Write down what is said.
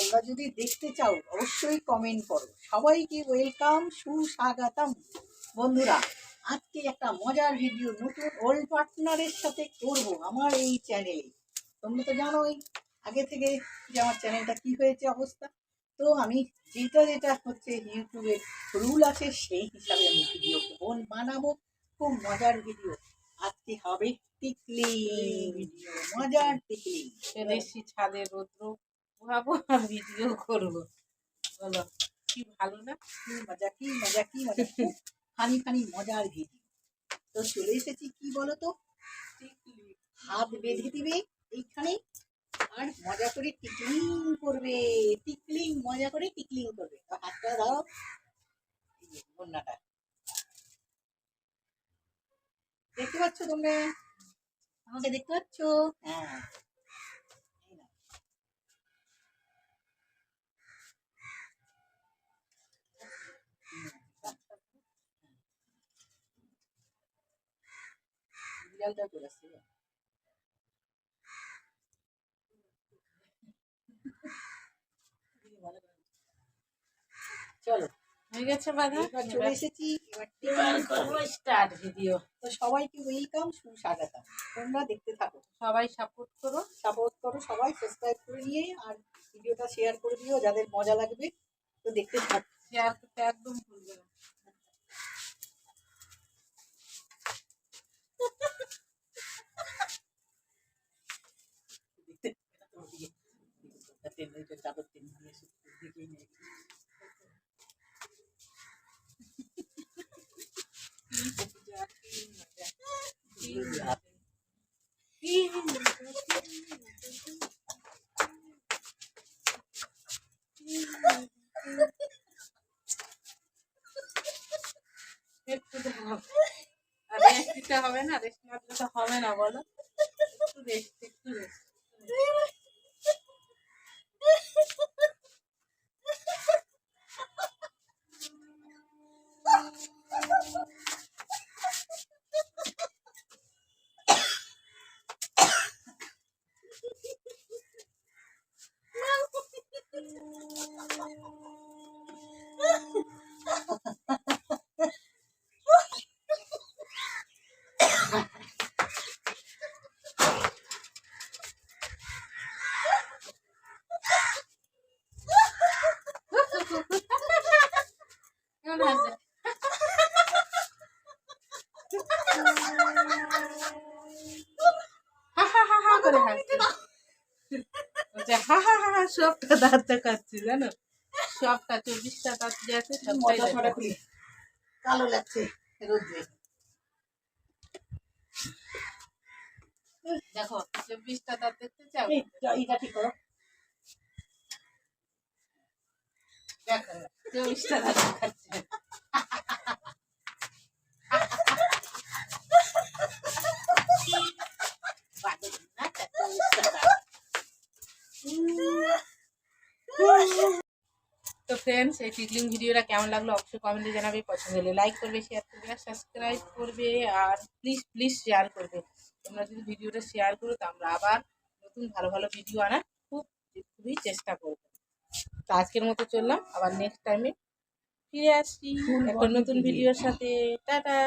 তোমরা যদি দেখতে চাও অবশ্যই কমেন্ট করো। সবাইকে ওয়েলকাম, সুস্বাগতম। বন্ধুরা, আজকে একটা মজার ভিডিও নতুন ওল্ড পার্টনারের সাথে করব আমার এই চ্যানেলে। তোমরা তো জানোই আগে থেকে যে আমার চ্যানেলটা কি হয়েছে অবস্থা। তো আমি যেটা হচ্ছে ইউটিউবের রুল আছে সেই হিসাবে আমি ভিডিও বানাবো। খুব মজার ভিডিও আজকে হবে। টিকলি ভিডিও, মজার টিকলি। দেশি ছাদে রৌদ্র ভাবো ভিডিও করবো, বলো কি ভালো না? কি মজা, কি মজা, কি মজা, ফানি ফানি মজার ভিডিও। তো চলে এসেছি, কি বলো তো, হাত বেঁধে দিবে এইখানে আর মজা করে টিকলিং করবে। টিকলিং, মজা করে টিকলিং করবে। তো হাতটা দাও, বন্যাটা দেখতে পাচ্ছ তোমরা? আমাকে দেখতে পাচ্ছ? হ্যাঁ, বিড়ালটা চলে আসছে। চলো, হয়ে গেছে বাধা, এবার চলে এসেছি। এবার করবো স্টার্ট ভিডিও। তো সবাইকে ওয়েলকাম, সুস্বাগতম। তোমরা দেখতে থাকো, সবাই সাপোর্ট করো। সবাই সাবস্ক্রাইব করে নিয়ে আর ভিডিওটা শেয়ার করে দিও যাদের মজা লাগবে। তো দেখতে থাকো, শেয়ার করতে একদম ভুলবে না। রেস্ট দিতে হবে না? রেস্ট না দিলে তো হবে না, বলো। একটু রেস্ট, একটু রেস্ট। কেমন আছে? হা হা হা হা করে হাসছে। বলছে হা হা হা হা, সবটা দাঁত দেখাচ্ছে, জানো? সবটা 24টা দাঁত যে আছে সবটাই দেখাচ্ছে। কালো লাগছে রোদ্রে। দেখো 24টা দাঁত দেখতে চাও? এইটা ঠিক করো, দেখো 24টা দাঁত দেখাচ্ছে। তো ফ্রেন্ডস, এই টিকলিং ভিডিওটা কেমন লাগলো অবশ্যই কমেন্টে জানাবে। পছন্দ হলে লাইক করবে, শেয়ার করবে আর সাবস্ক্রাইব করবে। আর প্লিজ প্লিজ শেয়ার করবে। তোমরা যদি ভিডিওটা শেয়ার করো তো আমরা আবার নতুন ভালো ভালো ভিডিও আনার খুবই চেষ্টা করবো। তো আজকের মতো চললাম, আবার নেক্সট টাইমে ফিরে আসছি একটা নতুন ভিডিওর সাথে। টাটা।